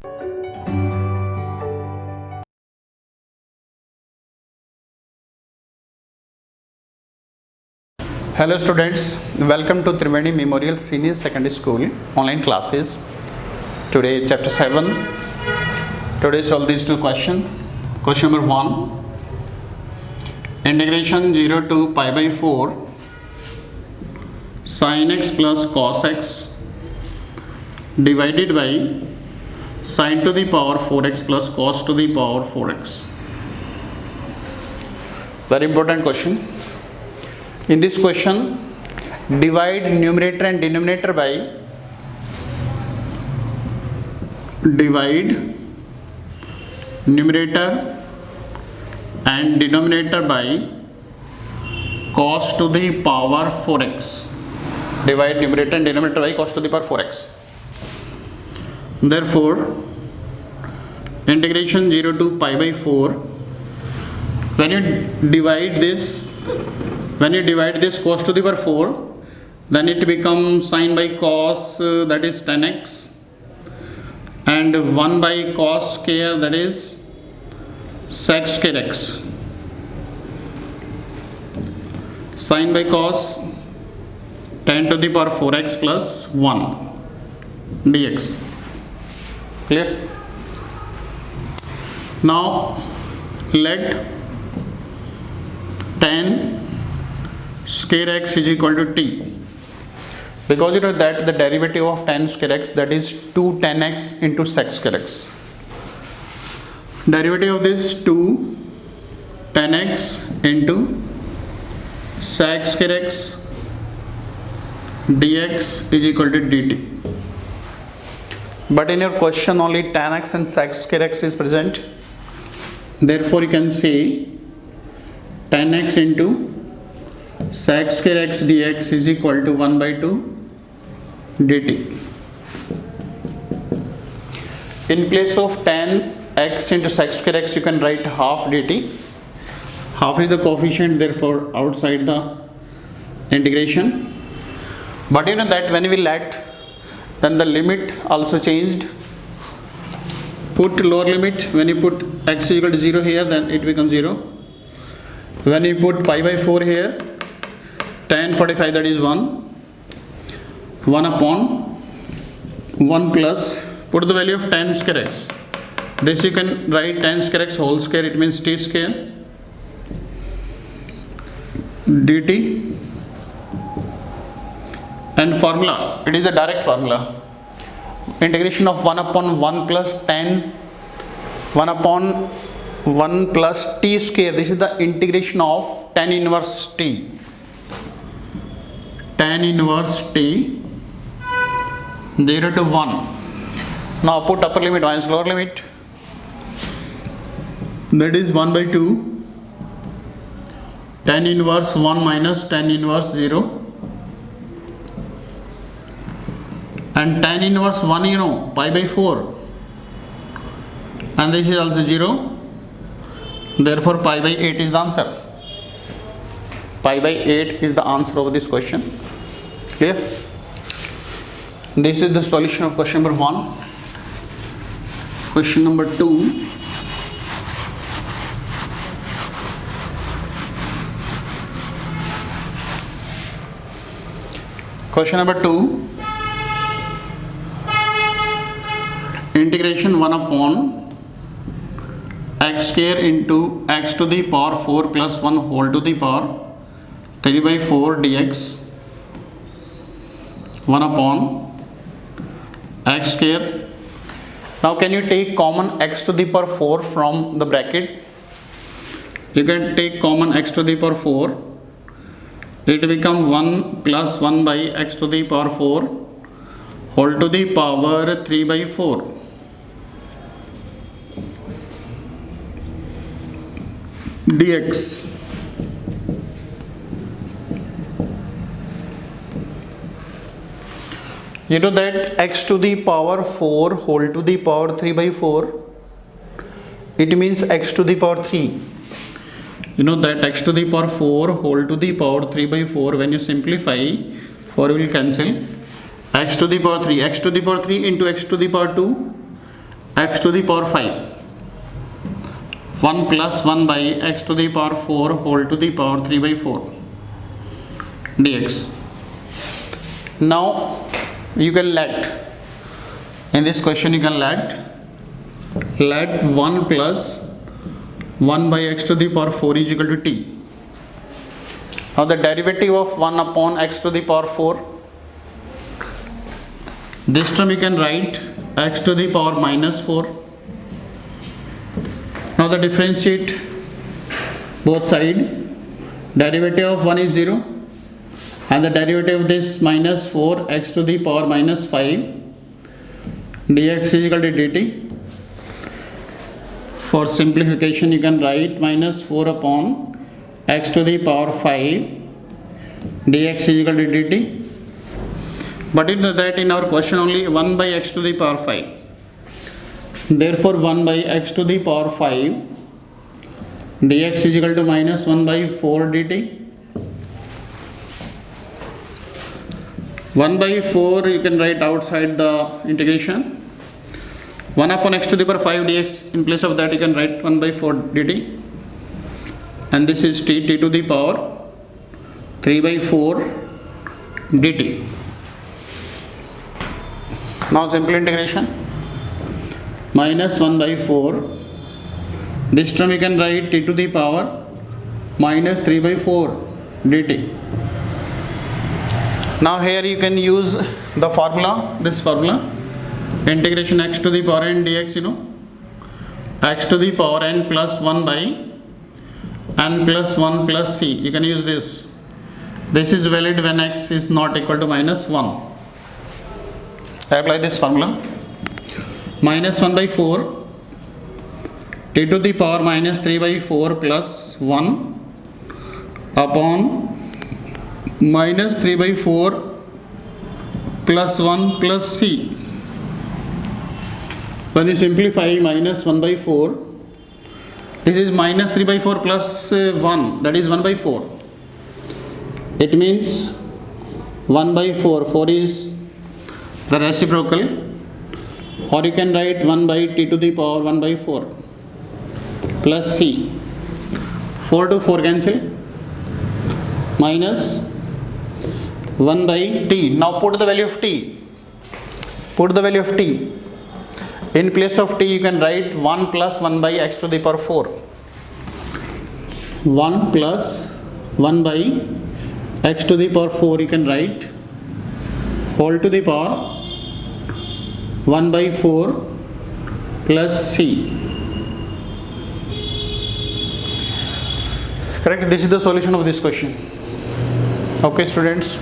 Hello students, welcome to Triveni Memorial Senior Secondary School online classes. Today chapter 7. Today solve these two questions. Question number 1. Integration 0 to pi by 4 sin x plus cos x divided by sin to the power 4x plus cos to the power 4x. Very important question. In this question, divide numerator and denominator by cos to the power 4x. Divide numerator and denominator by cos to the power 4x. Therefore, integration 0 to pi by 4, when you divide this cos to the power 4, then it becomes sin by cos, that is 10x, and 1 by cos square, that is sec square x. Sin by cos 10 to the power 4x plus 1 dx. Clear? Now let 10 square x is equal to t, because you know that the derivative of 10 square x, that is 2 10x into sec square x. Derivative of this 2 10x into sec square x dx is equal to dt. But in your question only 10x and sec square x is present. Therefore you can say 10x into sec square x dx is equal to 1 by 2 dt. In place of 10x into sec square x, you can write half dt. Half is the coefficient, therefore outside the integration. But you know that when we let, then the limit also changed. Put lower limit. When you put x is equal to 0 here, then it becomes 0. When you put pi by 4 here, tan 45, that is 1 upon 1 plus, put the value of tan square x. This you can write tan square x whole square, it means t square dt. And formula, it is a direct formula. Integration of 1 upon 1 plus tan 1 upon 1 plus t square. This is the integration of tan inverse t. Tan inverse t 0 to 1. Now put upper limit minus lower limit. That is 1 by 2. Tan inverse 1 minus tan inverse 0. And tan inverse 1, you know, pi by 4. And this is also 0. Therefore, pi by 8 is the answer. Pi by 8 is the answer of this question. Clear? This is the solution of question number 1. Question number 2. Question number 2. Integration 1 upon x square into x to the power 4 plus 1 whole to the power 3 by 4 dx. 1 upon x square. Now can you take common x to the power 4 from the bracket? You can take common x to the power 4. It becomes 1 plus 1 by x to the power 4 whole to the power 3 by 4. dx. You know that x to the power 4 whole to the power 3 by 4, it means x to the power 3. You know that x to the power 4 whole to the power 3 by 4, when you simplify, 4 will cancel. X to the power 3 into x to the power 2 x to the power 5, 1 plus 1 by x to the power 4 whole to the power 3 by 4 dx. Now you can let, in this question you can let 1 plus 1 by x to the power 4 is equal to t. Now the derivative of 1 upon x to the power 4, this term you can write x to the power minus 4. Now the differentiate both side, derivative of 1 is 0 and the derivative of this minus 4 x to the power minus 5 dx is equal to dt. For simplification you can write minus 4 upon x to the power 5 dx is equal to dt. But in that in our question only 1 by x to the power 5. Therefore 1 by x to the power 5 dx is equal to minus 1 by 4 dt. 1 by 4 you can write outside the integration. 1 upon x to the power 5 dx, in place of that you can write 1 by 4 dt. And this is t to the power 3 by 4 dt. Now simple integration, minus 1 by 4, this term you can write t to the power minus 3 by 4 dt. Now here you can use the formula, this formula, integration x to the power n dx, x to the power n plus 1 by n plus 1 plus c. You can use this. This is valid when x is not equal to minus 1. I apply this formula. Minus 1 by 4 t to the power minus 3 by 4 plus 1 upon minus 3 by 4 plus 1 plus c. When you simplify minus 1 by 4, this is minus 3 by 4 plus 1, that is 1 by 4. It means 1 by 4, 4 is the reciprocal, or you can write 1 by t to the power 1 by 4 plus c. 4 to 4 cancel, minus 1 by t. Now put the value of t. Put the value of t. In place of t you can write 1 plus 1 by x to the power 4. 1 plus 1 by x to the power 4 you can write whole to the power 1 by 4 plus c. Correct? This is the solution of this question. Okay students.